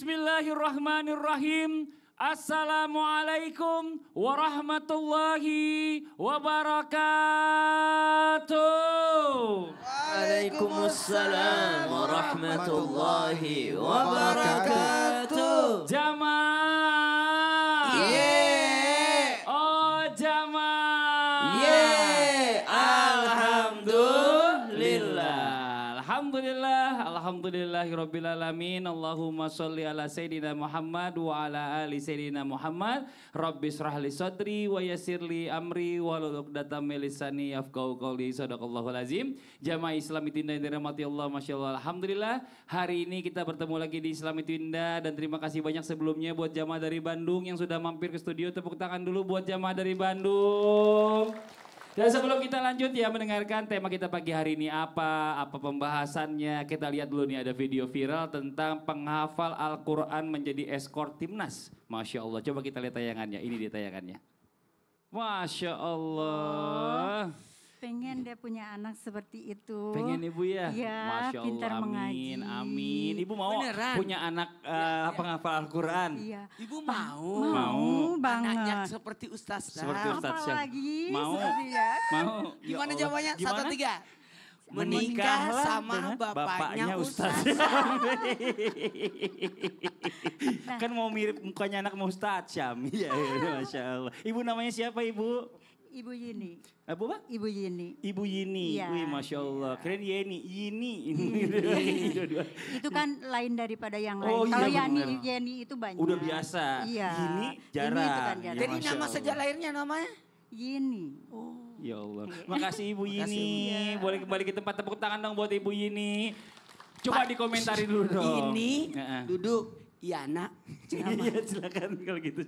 Bismillahirrahmanirrahim. Assalamualaikum warahmatullahi wabarakatuh. Waalaikumsalam warahmatullahi wabarakatuh. Jamaah. Yeah. Oh jamaah. Yeah. Alhamdulillah. Alhamdulillahirabbil alamin. Allahumma sholli ala sayidina Muhammad wa ala ali sayidina Muhammad. Rabbi shrahli sadri wa yassirli amri wahlul 'uqdatam min lisani yafqahu qawli. Shadaqallahul azim. Jamaah Islam Twinda yang dirahmati Allah, masyaallah. Alhamdulillah, hari ini kita bertemu lagi di Islam Twinda dan terima kasih banyak sebelumnya buat jamaah dari Bandung yang sudah mampir ke studio. Tepuk tangan dulu buat jamaah dari Bandung. Dan sebelum kita lanjut ya mendengarkan tema kita pagi hari ini apa pembahasannya. Kita lihat dulu nih ada video viral tentang penghafal Al-Quran menjadi eskort timnas. Masya Allah, coba kita lihat tayangannya, ini dia tayangannya. Masya Allah. Pengen dia punya anak seperti itu. Pengen ibu ya? Iya, Masya Allah, pintar amin, mengaji. amin. Ibu mau Beneran? punya anak penghafal Al-Quran? Iya. Ibu mau? Mau Anaknya banget. seperti Ustaz. Seperti Ustaz Syam. Apalagi Mau? seperti ya. Mau? Ya Gimana Allah. jawabannya? Gimana? 1, 3. Menikah Menikahlah sama dengan bapaknya Ustaz. Kan mau mirip mukanya anak Ustaz Syam. Iya, Masya Allah. Ibu namanya siapa ibu? Ibu Yini. Ibu apa? Ibu Yini. Ibu Yini. Iya. Wih, Masya Allah. Keren Yeni. Yini. Itu kan lain daripada yang lain. Oh, iya, Kalau benar. Yeni itu banyak. Udah biasa. Iya. Yini jarang. Ini itu kan jarang. Jadi Masya nama Allah. sejak lahirnya namanya? Yini. Ya Allah. Makasih Ibu Makasih, Yini. Boleh kembali ke tempat, tepuk tangan dong buat Ibu Yini. Coba dikomentari dulu dong. Ini Heeh. duduk. Iya nak. Iya silakan kalau gitu.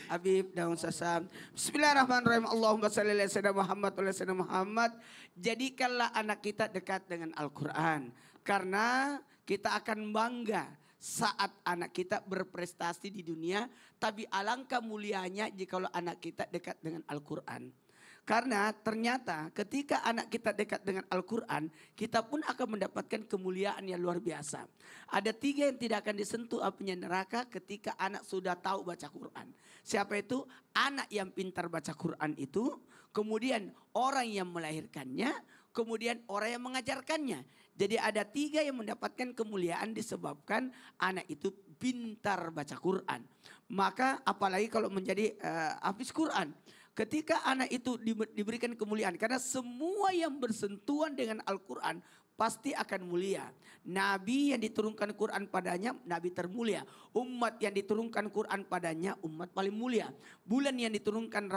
Habib daun sasam. Bismillahirrahmanirrahim. Allahumma shalli ala sayyidina Muhammad wa ala sayyidina Muhammad. Jadikanlah anak kita dekat dengan Al-Quran. Karena kita akan bangga saat anak kita berprestasi di dunia. Tapi alangkah mulianya jikalau anak kita dekat dengan Al-Quran. Karena ternyata ketika anak kita dekat dengan Al-Quran, kita pun akan mendapatkan kemuliaan yang luar biasa. Ada 3 yang tidak akan disentuh apinya neraka ketika anak sudah tahu baca Quran. Siapa itu? Anak yang pintar baca Quran itu, kemudian orang yang melahirkannya, kemudian orang yang mengajarkannya. Jadi ada 3 yang mendapatkan kemuliaan disebabkan anak itu pintar baca Quran. Maka apalagi kalau menjadi hafiz Quran. Ketika anak itu diberikan kemuliaan. Karena semua yang bersentuhan dengan Al-Quran pasti akan mulia. Nabi yang diturunkan Quran padanya, Nabi termulia. Umat yang diturunkan Quran padanya, umat paling mulia. Bulan yang diturunkan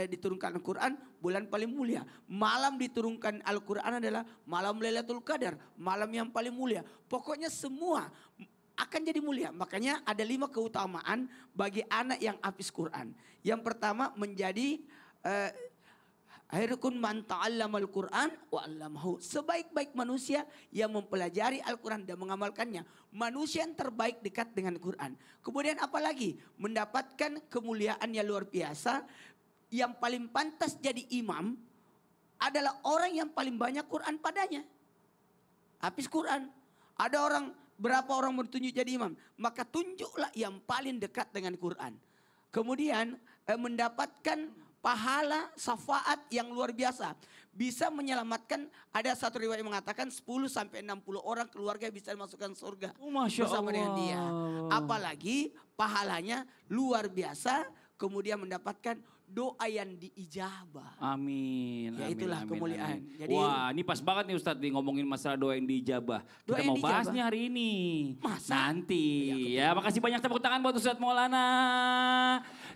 diturunkan Al-Quran, bulan paling mulia. Malam diturunkan Al-Quran adalah malam Lailatul Qadar, malam yang paling mulia. Pokoknya semua akan jadi mulia. Makanya ada 5 keutamaan bagi anak yang hafiz Quran. Yang pertama menjadi khairukum man ta'allamal Quran wa 'allamahu. Sebaik-baik manusia yang mempelajari Al-Quran dan mengamalkannya. Manusia yang terbaik dekat dengan Quran. Kemudian apalagi? Mendapatkan kemuliaan yang luar biasa. Yang paling pantas jadi imam adalah orang yang paling banyak Quran padanya. Hafiz Quran. Ada berapa orang bertunjuk jadi imam? Maka tunjuklah yang paling dekat dengan Quran. Kemudian mendapatkan pahala syafaat yang luar biasa. Bisa menyelamatkan, ada satu riwayat yang mengatakan 10 sampai 60 orang keluarga bisa dimasukkan surga. Masya bersama dengan Allah. dia. Apalagi pahalanya luar biasa. Kemudian mendapatkan doa yang diijabah. Amin. Ya, itulah kemuliaan. Amin. Jadi- Wah ini pas banget nih Ustadz nih ngomongin masalah doa yang diijabah. Doa Kita yang mau bahas diijabah? nih hari ini. Masa? Nanti. Ya makasih banyak tepuk tangan buat Ustadz Maulana.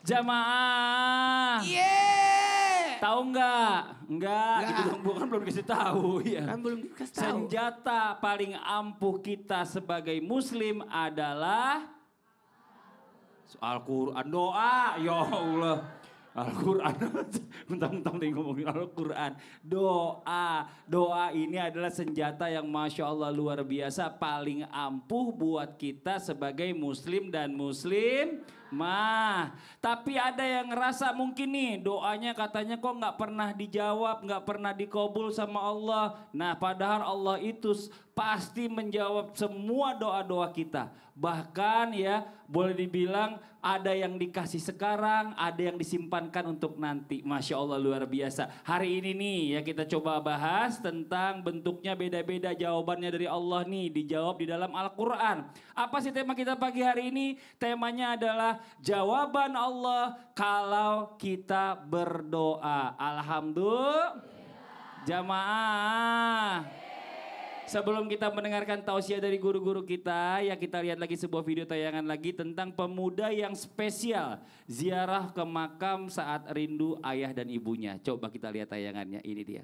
Jamaah. Yeah! Tahu nggak? Enggak. Nggak. Itu belum dikasih tahu. Ya. Kan belum dikasih tahu. Senjata paling ampuh kita sebagai muslim adalah Al-Quran. Doa. Ya Allah. Al-Quran. Mentang-mentang tadi ngomongin Al-Quran. Doa ini adalah senjata yang Masya Allah luar biasa. Paling ampuh buat kita sebagai muslim dan muslim. Tapi ada yang ngerasa mungkin nih doanya katanya kok nggak pernah dijawab, nggak pernah dikabul sama Allah. Nah padahal Allah itu pasti menjawab semua doa-doa kita. Bahkan ya boleh dibilang ada yang dikasih sekarang, ada yang disimpankan untuk nanti. Masya Allah luar biasa. Hari ini nih ya kita coba bahas tentang bentuknya beda-beda jawabannya dari Allah nih. Dijawab di dalam Al-Quran. Apa sih tema kita pagi hari ini? Temanya adalah jawaban Allah kalau kita berdoa. Alhamdulillah. Jamaah. Sebelum kita mendengarkan tausiah dari guru-guru kita, ya kita lihat lagi sebuah video tayangan lagi tentang pemuda yang spesial. Ziarah ke makam saat rindu ayah dan ibunya. Coba kita lihat tayangannya, ini dia.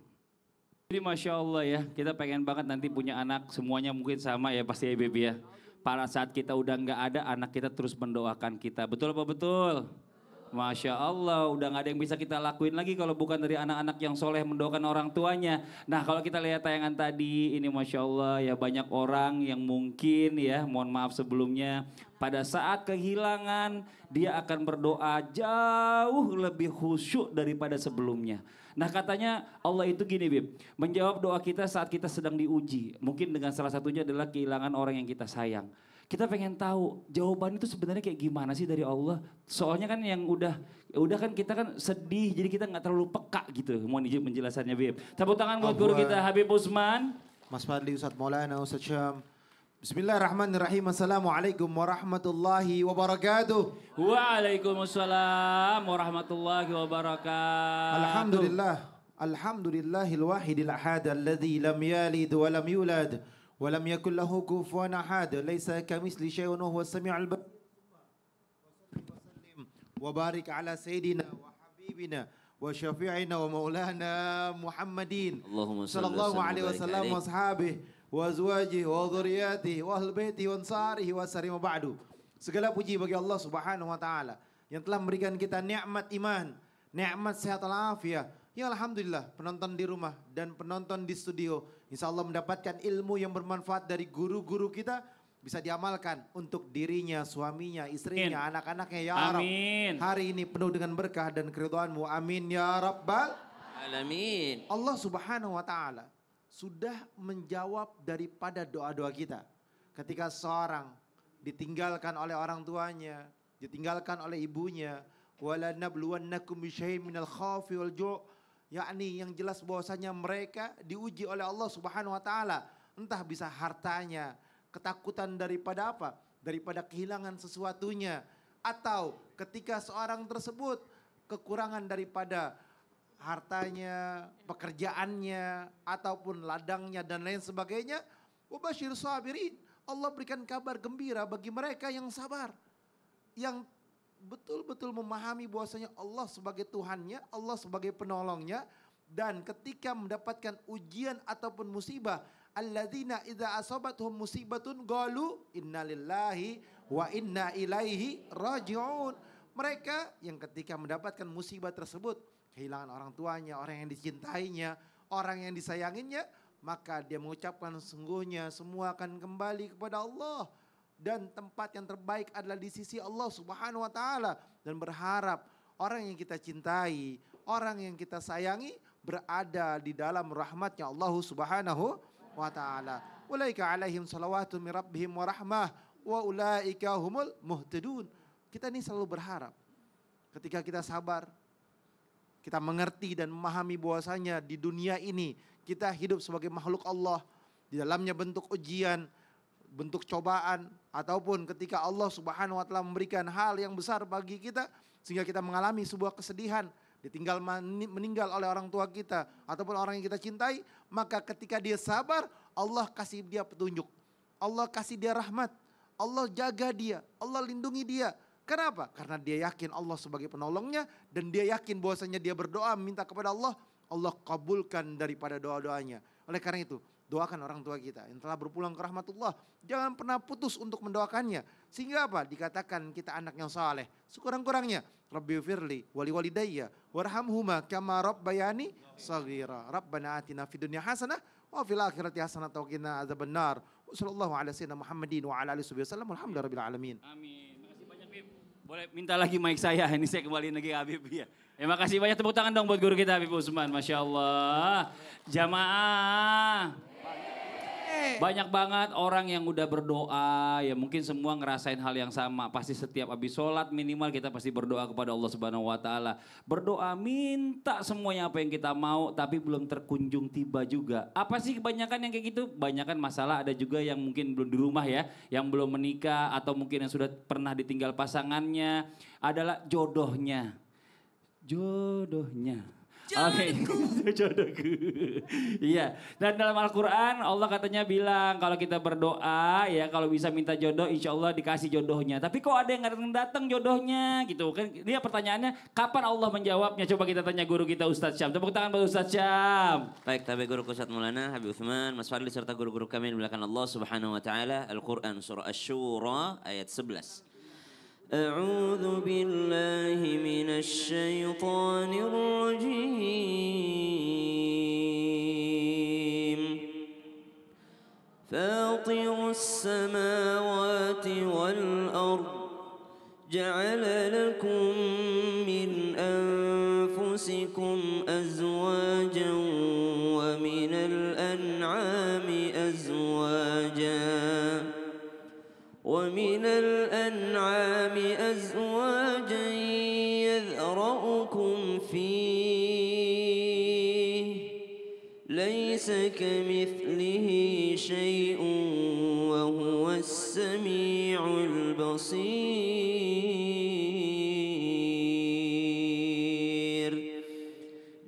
Jadi Masya Allah ya, kita pengen banget nanti punya anak, semuanya mungkin sama ya pasti ya Baby ya. Pada saat kita udah nggak ada, anak kita terus mendoakan kita. Betul apa betul? Masya Allah, udah gak ada yang bisa kita lakuin lagi kalau bukan dari anak-anak yang soleh mendoakan orang tuanya. Nah kalau kita lihat tayangan tadi, ini Masya Allah ya banyak orang yang mungkin ya, mohon maaf sebelumnya, pada saat kehilangan dia akan berdoa jauh lebih khusyuk daripada sebelumnya. Nah katanya Allah itu gini Bib, menjawab doa kita saat kita sedang diuji. Mungkin dengan salah satunya adalah kehilangan orang yang kita sayang. Kita pengen tahu jawaban itu sebenarnya kayak gimana sih dari Allah. Soalnya kan yang udah kan kita kan sedih jadi kita nggak terlalu peka gitu. Mohon izin penjelasannya Bib. Tepuk tangan buat guru kita Habib Usman. Mas Fadli, Ustadz Maulana, Ustadz Syam. Bismillahirrahmanirrahim. Assalamualaikum warahmatullahi wabarakatuh. Waalaikumsalam warahmatullahi wabarakatuh. Alhamdulillah. Alhamdulillahil wahidil ahad alladzi lam yalid wa lam yulad. ولم يكن له كفوا أحد ليس كمثل شيء وهو السميع البصير وبارك على سيدنا وحبيبنا وشفيعنا ومولانا محمد صلى الله عليه وسلم وأصحابه وأزواجه وذرياته وأهل بيته وأنصاره وسلم بعد. Segala puji bagi Allah Subhanahu wa taala yang telah memberikan kita nikmat iman, nikmat sehat walafiat. Ya Alhamdulillah, penonton di rumah dan penonton di studio, insya Allah mendapatkan ilmu yang bermanfaat dari guru-guru kita, bisa diamalkan untuk dirinya, suaminya, istrinya, anak-anaknya. Ya Rabb, hari ini penuh dengan berkah dan keridhaanmu. Amin ya Rabbal Alamin. Allah Subhanahu wa taala sudah menjawab daripada doa-doa kita. Ketika seorang ditinggalkan oleh orang tuanya, ditinggalkan oleh ibunya, wala nabluwannakum bisyai'in minal khaufi wal ju', yakni yang jelas bahwasanya mereka diuji oleh Allah Subhanahu wa taala, entah bisa hartanya, ketakutan daripada apa? Daripada kehilangan sesuatunya, atau ketika seorang tersebut kekurangan daripada hartanya, pekerjaannya, ataupun ladangnya dan lain sebagainya. Wabasyir sabirin, Allah berikan kabar gembira bagi mereka yang sabar, yang betul-betul memahami bahwasanya Allah sebagai Tuhannya, Allah sebagai penolongnya, dan ketika mendapatkan ujian ataupun musibah, alladzina idza asabatuhum musibatun qalu innalillahi wa inna ilaihi raji'un. Mereka yang ketika mendapatkan musibah tersebut, kehilangan orang tuanya, orang yang dicintainya, orang yang disayanginya, maka dia mengucapkan sesungguhnya semua akan kembali kepada Allah. Dan tempat yang terbaik adalah di sisi Allah Subhanahu wa taala, dan berharap orang yang kita cintai, orang yang kita sayangi berada di dalam rahmatnya Allah Subhanahu wa taala. Ulaika alaihim salawatu min rabbihim wa rahmah wa ulaika humul muhtadun. Kita ini selalu berharap ketika kita sabar, kita mengerti dan memahami bahwasanya di dunia ini kita hidup sebagai makhluk Allah, di dalamnya bentuk ujian, bentuk cobaan, ataupun ketika Allah Subhanahu wa taala memberikan hal yang besar bagi kita sehingga kita mengalami sebuah kesedihan, ditinggal meninggal oleh orang tua kita ataupun orang yang kita cintai, maka ketika dia sabar, Allah kasih dia petunjuk, Allah kasih dia rahmat, Allah jaga dia, Allah lindungi dia. Kenapa? Karena dia yakin Allah sebagai penolongnya, dan dia yakin bahwasanya dia berdoa minta kepada Allah, Allah kabulkan daripada doa-doanya. Oleh karena itu, doakan orang tua kita yang telah berpulang ke rahmatullah. Jangan pernah putus untuk mendoakannya. Sehingga apa? Dikatakan kita anak yang saleh. Sekurang-kurangnya, Rabbighfirli wali walidayya warhamhuma kama rabbayani shaghira. Rabbana atina fid dunya hasanah wa fil akhirati hasanah wa qina adzabannar. Wassallallahu ala sayyidina Muhammadin wa ala alihi wasallam. Alhamdulillahirabbil alamin. Amin. Makasih banyak Bib. Boleh minta lagi mic saya, ini saya kembali lagi ke Habib ya. Terima kasih banyak, tepuk tangan dong buat guru kita Habib Usman, Masya Allah. Jamaah. Banyak banget orang yang udah berdoa, ya mungkin semua ngerasain hal yang sama. Pasti setiap habis sholat minimal kita pasti berdoa kepada Allah Subhanahu Wa Taala. Berdoa minta semuanya apa yang kita mau, tapi belum terkunjung tiba juga. Apa sih kebanyakan yang kayak gitu? Banyakan masalah, ada juga yang mungkin belum di rumah ya, yang belum menikah atau mungkin yang sudah pernah ditinggal pasangannya, adalah jodohnya. Jodohnya. Oke, jodohku. Iya, dan dalam Al-Quran Allah katanya bilang kalau kita berdoa ya kalau bisa minta jodoh insya Allah dikasih jodohnya. Tapi kok ada yang datang jodohnya gitu kan. Dia pertanyaannya kapan Allah menjawabnya? Coba kita tanya guru kita Ustadz Syam. Tepuk tangan buat Ustadz Syam. Baik, tabi guru Ustadz Maulana Habib Utsman, Mas Fadli serta guru-guru kami yang dimuliakan Allah Subhanahu wa taala. Al-Qur'an surah Asy-Syura ayat 11. أعوذ بالله من الشيطان الرجيم فاطر السماوات والأرض جعل لكم من أنفسكم أزواجا ومن الأنعام أزواجا يذرأكم فيه ليس كمثله شيء وهو السميع البصير.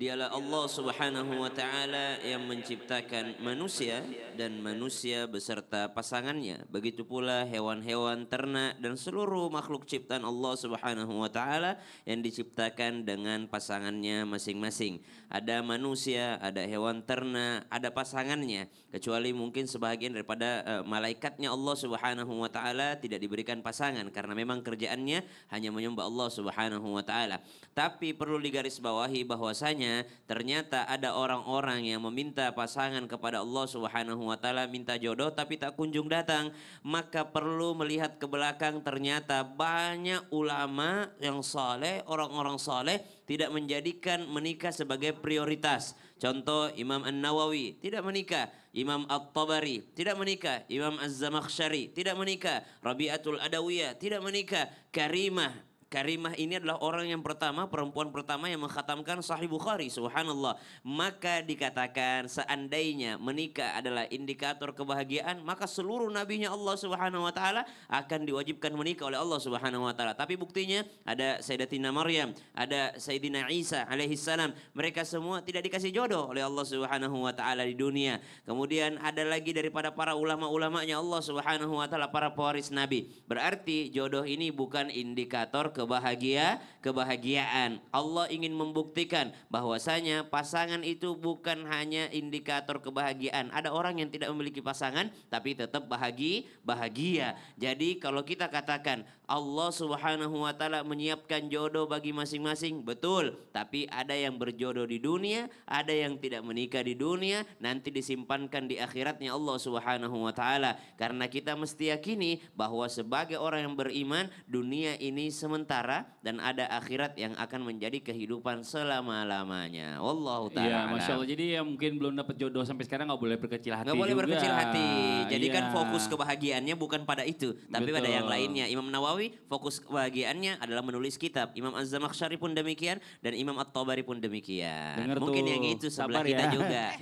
Dialah Allah Subhanahu wa taala yang menciptakan manusia dan manusia beserta pasangannya. Begitu pula hewan-hewan, ternak dan seluruh makhluk ciptaan Allah Subhanahu wa taala yang diciptakan dengan pasangannya masing-masing. Ada manusia, ada hewan ternak, ada pasangannya. Kecuali mungkin sebagian daripada malaikatnya Allah Subhanahu wa taala tidak diberikan pasangan karena memang kerjaannya hanya menyembah Allah Subhanahu wa taala. Tapi perlu digarisbawahi bahwasanya ternyata ada orang-orang yang meminta pasangan kepada Allah Subhanahu wa taala, minta jodoh tapi tak kunjung datang. Maka perlu melihat ke belakang, ternyata banyak ulama yang saleh, orang-orang saleh tidak menjadikan menikah sebagai prioritas. Contoh Imam An-Nawawi tidak menikah, Imam At-Tabari tidak menikah, Imam Az-Zamakhsyari tidak menikah, Rabi'atul Adawiyah tidak menikah, Karimah ini adalah orang yang pertama, perempuan pertama yang mengkhatamkan Sahih Bukhari, subhanallah. Maka dikatakan seandainya menikah adalah indikator kebahagiaan, maka seluruh nabinya Allah Subhanahu wa taala akan diwajibkan menikah oleh Allah Subhanahu wa taala. Tapi buktinya ada Sayyidatina Maryam, ada Sayyidina Isa alaihi salam, mereka semua tidak dikasih jodoh oleh Allah Subhanahu wa taala di dunia. Kemudian ada lagi daripada para ulama-ulamanya Allah Subhanahu wa taala, para pewaris nabi. Berarti jodoh ini bukan indikator kebahagiaan. Allah ingin membuktikan bahwasanya pasangan itu bukan hanya indikator kebahagiaan. Ada orang yang tidak memiliki pasangan tapi tetap bahagia. Jadi kalau kita katakan Allah Subhanahu wa taala menyiapkan jodoh bagi masing-masing, betul. Tapi ada yang berjodoh di dunia, ada yang tidak menikah di dunia, nanti disimpankan di akhiratnya Allah Subhanahu wa taala. Karena kita mesti yakini bahwa sebagai orang yang beriman, dunia ini sementara dan ada akhirat yang akan menjadi kehidupan selama-lamanya. Wallahu taala. Iya, Masya Allah. Jadi yang mungkin belum dapat jodoh sampai sekarang nggak boleh berkecil hati. Nggak boleh juga. berkecil hati. Jadi Iya. kan fokus kebahagiaannya bukan pada itu, tapi pada yang lainnya. Imam Nawawi fokus kebahagiaannya adalah menulis kitab. Imam Az-Zamakhsyari pun demikian dan Imam At-Tabari pun demikian. Dengar Mungkin tuh, yang itu sebelah sabar kita ya. juga.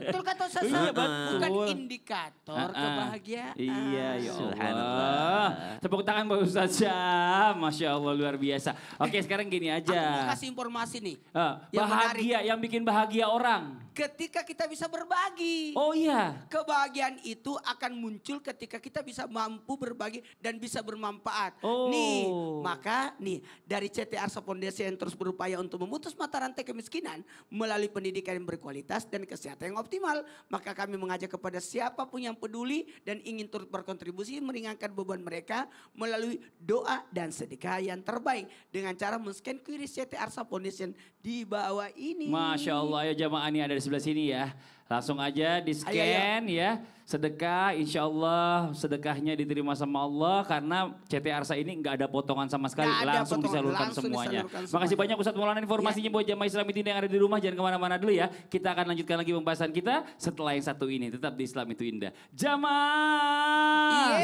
Betul kata Ustaz Iya, Sam, betul. bukan indikator kebahagiaan. Iya, ya Subhanallah. Allah. Tepuk tangan buat Ustaz Syam. Masya Allah luar biasa. Oke, sekarang gini Aku mau aja. kasih informasi nih. Bahagia, yang menarik. yang bikin bahagia orang. Ketika kita bisa berbagi. Oh iya. Kebahagiaan itu akan muncul ketika kita bisa mampu berbagi dan bisa bermanfaat. Oh. Nih, maka nih dari CT Arsa Foundation yang terus berupaya untuk memutus mata rantai kemiskinan melalui pendidikan yang berkualitas dan kesehatan yang optimal. Maka kami mengajak kepada siapapun yang peduli dan ingin turut berkontribusi meringankan beban mereka melalui doa dan sedekah yang terbaik dengan cara men-scan QR CT Arsa Foundation di bawah ini. Masya Allah ya jamaah ini ada di sebelah sini ya. Langsung aja di scan ya. Sedekah, insya Allah sedekahnya diterima sama Allah karena CT Arsa ini nggak ada potongan sama sekali, Nggak ada langsung potongan, disalurkan langsung semuanya. disalurkan Makasih semuanya. banyak Ustadz Maulana informasinya buat jamaah Islam itu yang ada di rumah, jangan kemana-mana dulu ya. Kita akan lanjutkan lagi pembahasan kita setelah yang satu ini, tetap di Islam itu indah. Jamaah!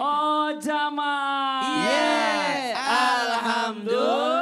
Oh jamaah! Yes. Alhamdulillah.